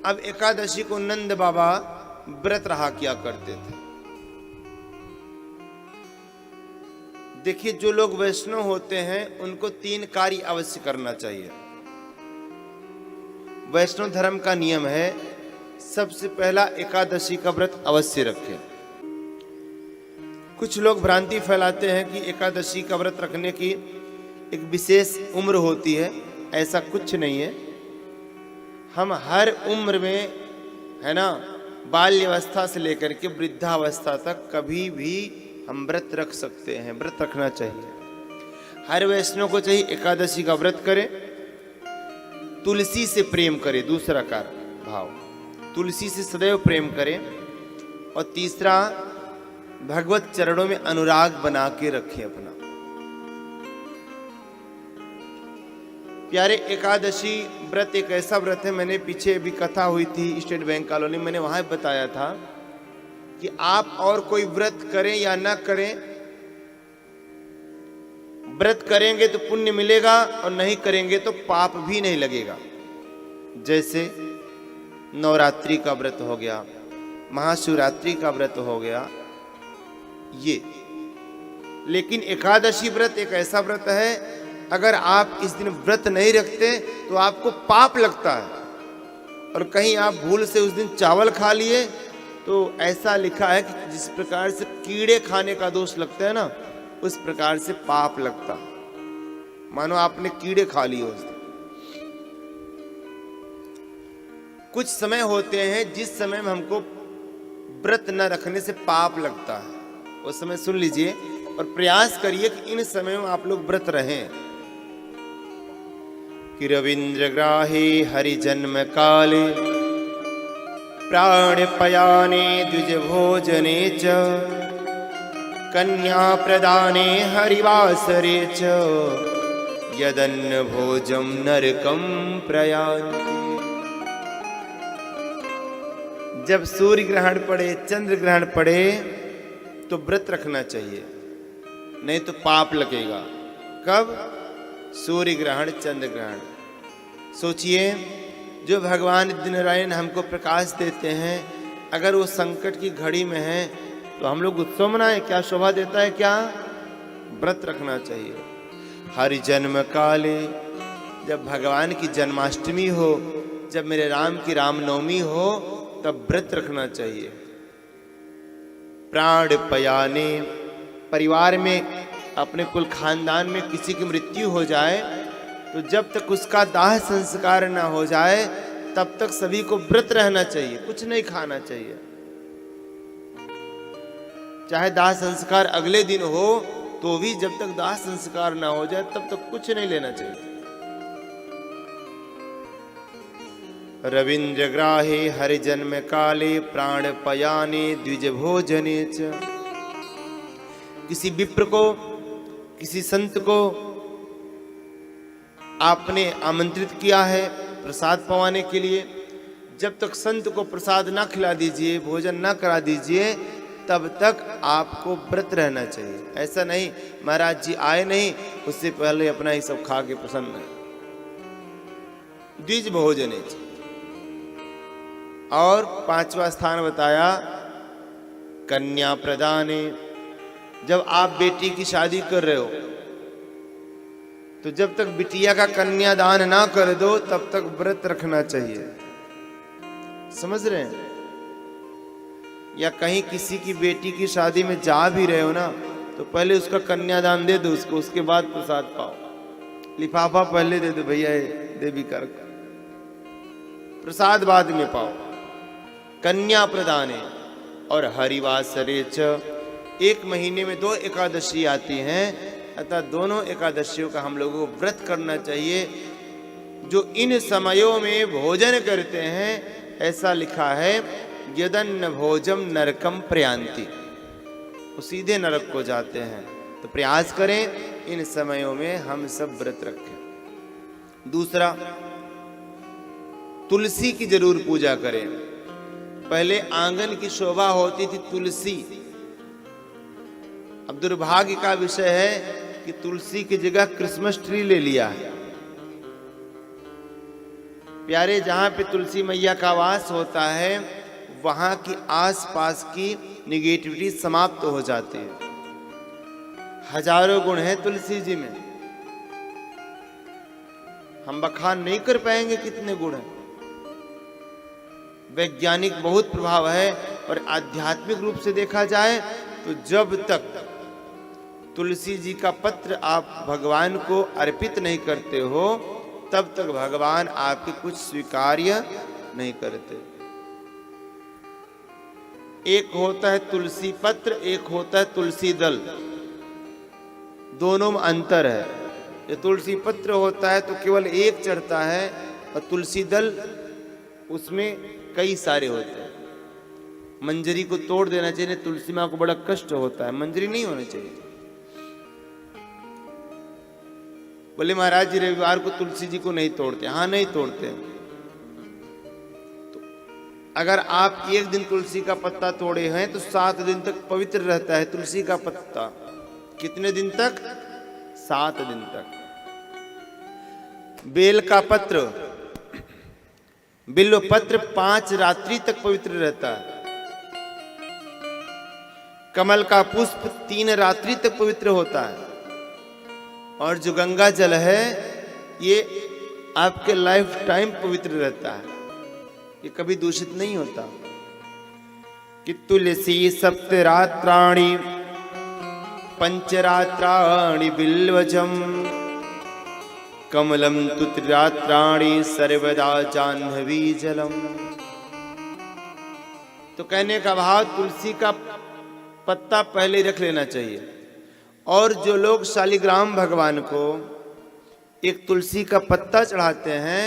अब एकादशी को नंद बाबा व्रत रहा किया करते थे। देखिए, जो लोग वैष्णव होते हैं उनको 3 कार्य अवश्य करना चाहिए। वैष्णव धर्म का नियम है, सबसे पहला एकादशी का व्रत अवश्य रखें। कुछ लोग भ्रांति फैलाते हैं कि एकादशी का व्रत रखने की एक विशेष उम्र होती है। ऐसा कुछ नहीं है। हम हर उम्र में, है ना, बाल्यावस्था से लेकर के वृद्धावस्था तक कभी भी हम व्रत रख सकते हैं। व्रत रखना चाहिए। हर वैष्णव को चाहिए एकादशी का व्रत करे, तुलसी से प्रेम करे। दूसरा कार्य भाव, तुलसी से सदैव प्रेम करे। और तीसरा, भगवत चरणों में अनुराग बना के रखे अपना। प्यारे, एकादशी व्रत एक ऐसा व्रत है, मैंने पीछे भी कथा हुई थी स्टेट बैंक कॉलोनी, मैंने वहां बताया था कि आप और कोई व्रत करें या ना करें, व्रत करेंगे तो पुण्य मिलेगा और नहीं करेंगे तो पाप भी नहीं लगेगा। जैसे नवरात्रि का व्रत हो गया, महाशिवरात्रि का व्रत हो गया ये। लेकिन एकादशी व्रत एक ऐसा व्रत है, अगर आप इस दिन व्रत नहीं रखते तो आपको पाप लगता है। और कहीं आप भूल से उस दिन चावल खा लिए तो ऐसा लिखा है कि जिस प्रकार से कीड़े खाने का दोष लगता है ना, उस प्रकार से पाप लगता। मानो आपने कीड़े खा लिए उस दिन। कुछ समय होते हैं जिस समय में हमको व्रत न रखने से पाप लगता है, उस समय सुन लीजिए और प्रयास करिए कि इन समय में आप लोग व्रत रहें। कि रविंद्र ग्राहे हरि जन्म काले प्राणपयाने द्विज भोजने च कन्या प्रदाने हरिवासरे च यदन्न भोजम नरकम प्रयान्ति। जब सूर्य ग्रहण पड़े, चंद्र ग्रहण पड़े तो व्रत रखना चाहिए, नहीं तो पाप लगेगा। कब? सूर्य ग्रहण, चंद्र ग्रहण। सोचिए, जो भगवान दीननारायण हमको प्रकाश देते हैं, अगर वो संकट की घड़ी में है तो हम लोग उत्सव मनाएं, क्या शोभा देता है? क्या व्रत रखना चाहिए। हरि जन्म काले, जब भगवान की जन्माष्टमी हो, जब मेरे राम की रामनवमी हो, तब व्रत रखना चाहिए। प्राण पयाने, परिवार में, अपने कुल खानदान में किसी की मृत्यु हो जाए तो जब तक उसका दाह संस्कार ना हो जाए तब तक सभी को व्रत रहना चाहिए, कुछ नहीं खाना चाहिए। चाहे दाह संस्कार अगले दिन हो तो भी जब तक दाह संस्कार ना हो जाए तब तक कुछ नहीं लेना चाहिए। रविंद्र ग्राहे हरि जन्म काले प्राण पयाने द्विज भोजने च। किसी विप्र को, किसी संत को आपने आमंत्रित किया है प्रसाद पवाने के लिए, जब तक संत को प्रसाद ना खिला दीजिए, भोजन ना करा दीजिए, तब तक आपको व्रत रहना चाहिए। ऐसा नहीं महाराज जी आए नहीं, उससे पहले अपना ही सब खा के प्रसन्न है। द्विज भोजने च। और 5वां स्थान बताया कन्या प्रदाने। जब आप बेटी की शादी कर रहे हो तो जब तक बिटिया का कन्यादान ना कर दो तब तक व्रत रखना चाहिए। समझ रहे हैं? या कहीं किसी की बेटी की शादी में जा भी रहे हो ना, तो पहले उसका कन्यादान दे दो उसको, उसके बाद प्रसाद पाओ। लिफाफा पहले दे दो भैया, देवी कर, प्रसाद बाद में पाओ। कन्या प्रदाने। और हरिवासरे च। 1 महीने में 2 एकादशी आती हैं, अतः दोनों एकादशियों का हम लोगों को व्रत करना चाहिए। जो इन समयों में भोजन करते हैं, ऐसा लिखा है यदन्न भोजम नरकम प्रयान्ति, वो सीधे नरक को जाते हैं। तो प्रयास करें इन समयों में हम सब व्रत रखें। दूसरा, तुलसी की जरूर पूजा करें। पहले आंगन की शोभा होती थी तुलसी, अब दुर्भाग्य का विषय है कि तुलसी की जगह क्रिसमस ट्री ले लिया है। प्यारे, जहाँ पे तुलसी मैया का वास होता है वहाँ की आसपास की निगेटिविटी समाप्त हो जाती है। हजारों गुण हैं तुलसी जी में, हम बखान नहीं कर पाएंगे कितने गुण हैं। वैज्ञानिक बहुत प्रभाव है और आध्यात्मिक रूप से देखा जाए तो जब तक तुलसी जी का पत्र आप भगवान को अर्पित नहीं करते हो तब तक भगवान आपके कुछ स्वीकार्य नहीं करते। एक होता है तुलसी पत्र, एक होता है तुलसी दल, दोनों में अंतर है। जो तुलसी पत्र होता है तो केवल एक चढ़ता है और तुलसी दल उसमें कई सारे होते हैं। मंजरी को तोड़ देना चाहिए, तुलसी माँ को बड़ा कष्ट होता है, मंजरी नहीं होना चाहिए। बोले महाराज जी रविवार को तुलसी जी को नहीं तोड़ते। हाँ, नहीं तोड़ते। तो अगर आप एक दिन तुलसी का पत्ता तोड़े हैं तो 7 दिन तक पवित्र रहता है तुलसी का पत्ता। कितने दिन तक? 7 दिन तक। बेल का पत्र, बिल्व पत्र 5 रात्रि तक पवित्र रहता है। कमल का पुष्प 3 रात्रि तक पवित्र होता है। और जो गंगा जल है ये आपके लाइफ टाइम पवित्र रहता है, ये कभी दूषित नहीं होता। कि तुलसी सप्तरात्राणि पंचरात्राणि बिल्वजम कमलम तु त्रिरात्राणि सर्वदा जाह्नवी जलम। तो कहने का भाव तुलसी का पत्ता पहले रख लेना चाहिए। और जो लोग शालिग्राम भगवान को एक तुलसी का पत्ता चढ़ाते हैं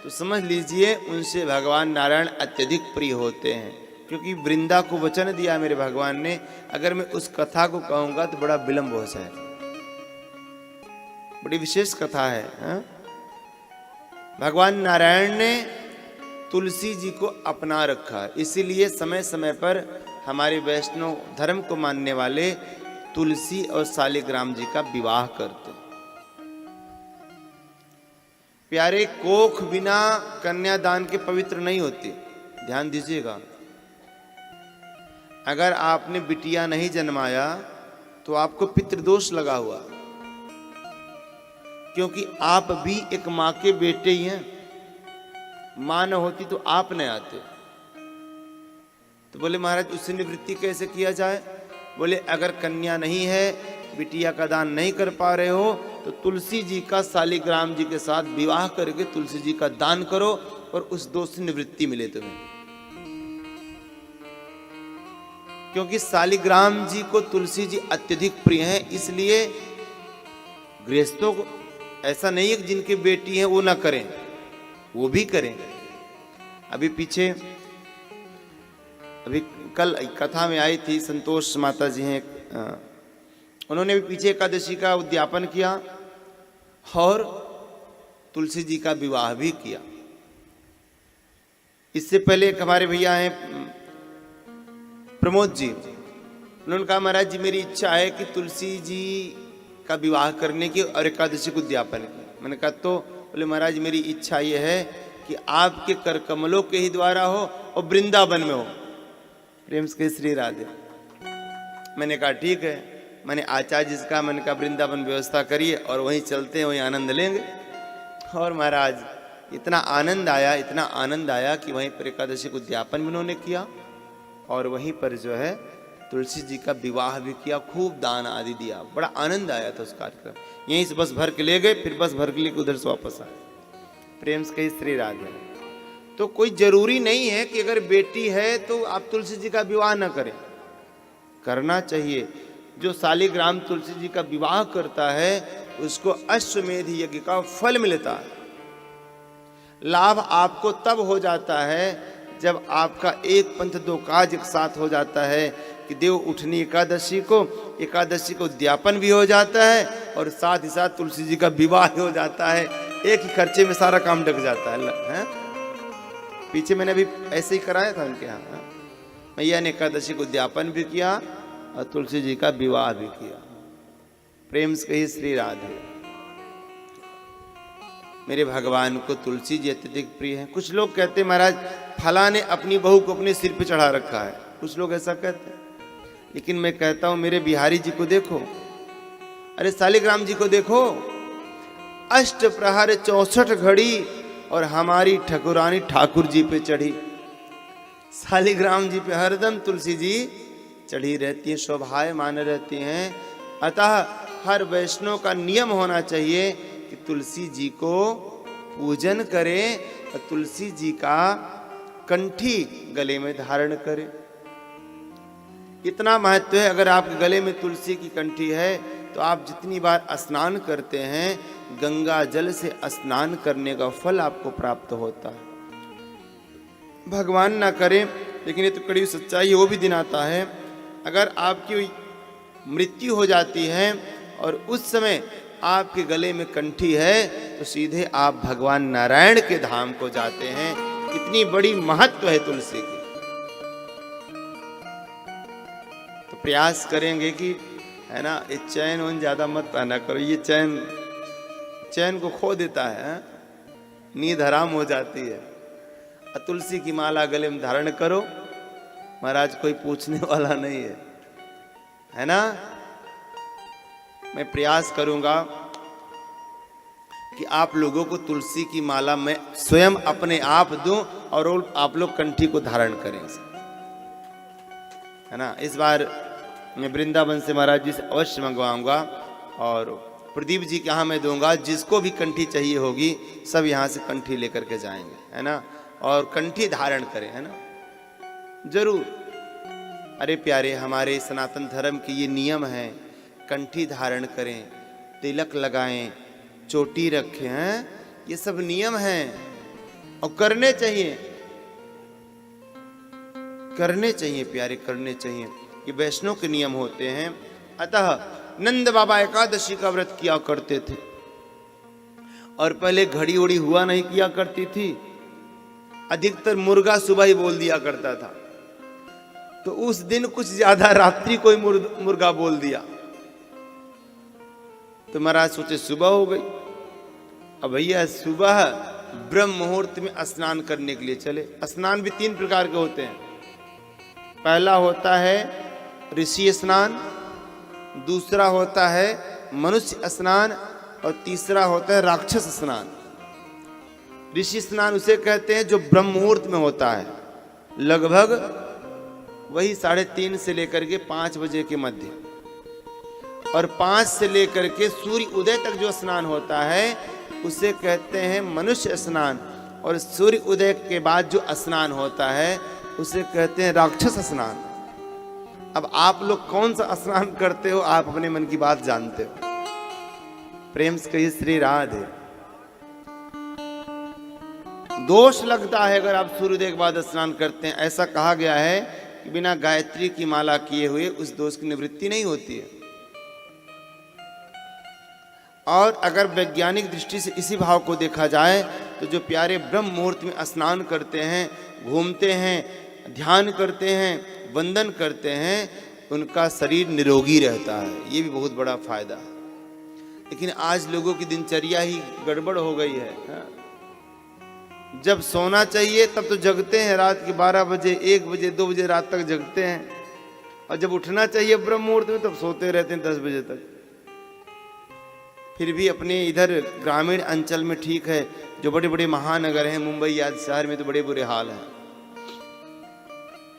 तो समझ लीजिए उनसे भगवान नारायण अत्यधिक प्रिय होते हैं। क्योंकि वृंदा को वचन दिया मेरे भगवान ने, अगर मैं उस कथा को कहूंगा तो बड़ा विलंब हो जाए। बड़ी विशेष कथा है, हा? भगवान नारायण ने तुलसी जी को अपना रखा, इसीलिए समय समय पर हमारे वैष्णव धर्म को मानने वाले तुलसी और शालिग्राम जी का विवाह करते। प्यारे, कोख बिना कन्यादान के पवित्र नहीं होती, ध्यान दीजिएगा। अगर आपने बिटिया नहीं जन्माया तो आपको पितृदोष लगा हुआ, क्योंकि आप भी एक मां के बेटे ही हैं। मां न होती तो आप न आते। तो बोले महाराज उससे निवृत्ति कैसे किया जाए? बोले अगर कन्या नहीं है, बिटिया का दान नहीं कर पा रहे हो तो तुलसी जी का शालिग्राम जी के साथ विवाह करके तुलसी जी का दान करो और उस दोष से निवृत्ति मिले तुम्हें। क्योंकि शालिग्राम जी को तुलसी जी अत्यधिक प्रिय हैं, इसलिए गृहस्थों को ऐसा नहीं है कि जिनके बेटी हैं वो ना करें, वो भी करें। अभी पीछे अभी कल कथा में आई थी, संतोष माता जी हैं, उन्होंने भी पीछे एकादशी का उद्यापन किया और तुलसी जी का विवाह भी किया। इससे पहले एक हमारे भैया हैं प्रमोद जी, उन्होंने कहा महाराज जी मेरी इच्छा है कि तुलसी जी का विवाह करने की और एकादशी को उद्यापन की। मैंने कहा तो बोले महाराज मेरी इच्छा ये है कि आपके कर कमलों के ही द्वारा हो और वृंदावन में हो। प्रेम से श्री राधे। मैंने कहा ठीक है। मैंने आचार्य जी का मैंने कहा वृंदावन व्यवस्था करिए और वहीं चलते हैं, वहीं आनंद लेंगे। और महाराज इतना आनंद आया, इतना आनंद आया कि वहीं पर एकादशी को उद्यापन भी उन्होंने किया और वहीं पर जो है तुलसी जी का विवाह भी किया, खूब दान आदि दिया। बड़ा आनंद आया था उस कार्यक्रम। यहीं से बस भर के ले गए, फिर बस भर के लेकर उधर से वापस आए। प्रेम से कही श्री राधे। तो कोई जरूरी नहीं है कि अगर बेटी है तो आप तुलसी जी का विवाह न करें, करना चाहिए। जो शालिग्राम तुलसी जी का विवाह करता है उसको अश्वमेध यज्ञ का फल मिलता है। लाभ आपको तब हो जाता है जब आपका एक पंथ दो काज एक साथ हो जाता है कि देव उठनी एकादशी को उद्यापन भी हो जाता है और साथ ही साथ तुलसी जी का विवाह हो जाता है। एक ही खर्चे में सारा काम ढक जाता है। पीछे मैंने अभी ऐसे ही कराया था उनके यहाँ। मैया ने एकादशी को उद्यापन भी किया और तुलसी जी का विवाह भी किया। प्रेम से कही श्री राधे। मेरे भगवान को तुलसी जी अत्यधिक प्रिय है। कुछ लोग कहते हैं महाराज फला ने अपनी बहू को अपने सिर पे चढ़ा रखा है, कुछ लोग ऐसा कहते हैं। लेकिन मैं कहता हूं मेरे बिहारी जी को देखो, अरे शालिग्राम जी को देखो, अष्ट प्रहर 64 घड़ी और हमारी ठकुरानी ठाकुर जी पे चढ़ी। शालिग्राम जी पे हरदम तुलसी जी चढ़ी रहती है, शोभायमान रहती हैं। अतः हर वैष्णव का नियम होना चाहिए कि तुलसी जी को पूजन करें और तुलसी जी का कंठी गले में धारण करें। इतना महत्व है, अगर आपके गले में तुलसी की कंठी है तो आप जितनी बार स्नान करते हैं गंगा जल से स्नान करने का फल आपको प्राप्त होता है। भगवान ना करे, लेकिन ये तो कड़ी सच्चाई है, वो भी दिन आता है। अगर आपकी मृत्यु हो जाती है और उस समय आपके गले में कंठी है तो सीधे आप भगवान नारायण के धाम को जाते हैं। इतनी बड़ी महत्व है तुलसी की। तो प्रयास करेंगे कि है ना, ये चैन उन ज्यादा मत पहना करो, ये चैन को खो देता है, नींद हराम हो जाती है। तुलसी की माला गले में धारण करो, महाराज कोई पूछने वाला नहीं है ना। मैं प्रयास करूंगा कि आप लोगों को तुलसी की माला मैं स्वयं अपने आप दूं और आप लोग कंठी को धारण करें, है ना। इस बार मैं वृंदावन से महाराज जी से अवश्य मंगवाऊंगा और प्रदीप जी के यहाँ मैं दूंगा। जिसको भी कंठी चाहिए होगी सब यहाँ से कंठी लेकर के जाएंगे, है ना, और कंठी धारण करें, है ना, जरूर। अरे प्यारे, हमारे सनातन धर्म के ये नियम है, कंठी धारण करें, तिलक लगाएं, चोटी रखें, हैं, ये सब नियम हैं और करने चाहिए प्यारे, करने चाहिए। ये वैष्णव के नियम होते हैं। अतः नंद बाबा एकादशी का व्रत किया करते थे और पहले घड़ी उड़ी हुआ नहीं किया करती थी, अधिकतर मुर्गा सुबह ही बोल दिया करता था। तो उस दिन कुछ ज्यादा रात्रि कोई मुर्गा बोल दिया तो महाराज सोचे सुबह हो गई। अब भैया सुबह ब्रह्म मुहूर्त में स्नान करने के लिए चले। स्नान भी 3 प्रकार के होते हैं। पहला होता है ऋषि स्नान, दूसरा होता है मनुष्य स्नान और तीसरा होता है राक्षस स्नान। ऋषि स्नान उसे कहते हैं जो ब्रह्म मुहूर्त में होता है, लगभग वही 3:30 से लेकर के 5 बजे के मध्य, और 5 से लेकर के सूर्य उदय तक जो स्नान होता है उसे कहते हैं मनुष्य स्नान, और सूर्य उदय के बाद जो स्नान होता है उसे कहते हैं राक्षस स्नान। अब आप लोग कौन सा स्नान करते हो, आप अपने मन की बात जानते हो। प्रेम से कहिए श्री राधे। दोष लगता है अगर आप सूर्योदय के बाद स्नान करते हैं। ऐसा कहा गया है कि बिना गायत्री की माला किए हुए उस दोष की निवृत्ति नहीं होती है। और अगर वैज्ञानिक दृष्टि से इसी भाव को देखा जाए तो जो प्यारे ब्रह्म मुहूर्त में स्नान करते हैं, घूमते हैं, ध्यान करते हैं, वंदन करते हैं, उनका शरीर निरोगी रहता है। ये भी बहुत बड़ा फायदा है। लेकिन आज लोगों की दिनचर्या ही गड़बड़ हो गई है। जब सोना चाहिए तब तो जगते हैं, रात के 12 बजे, 1 बजे, 2 बजे रात तक जगते हैं, और जब उठना चाहिए ब्रह्म मुहूर्त में तब सोते रहते हैं 10 बजे तक। फिर भी अपने इधर ग्रामीण अंचल में ठीक है, जो बड़े बड़े महानगर हैं, मुंबई आदि शहर में तो बड़े बुरे हाल हैं।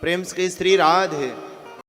प्रेम से श्री राधे।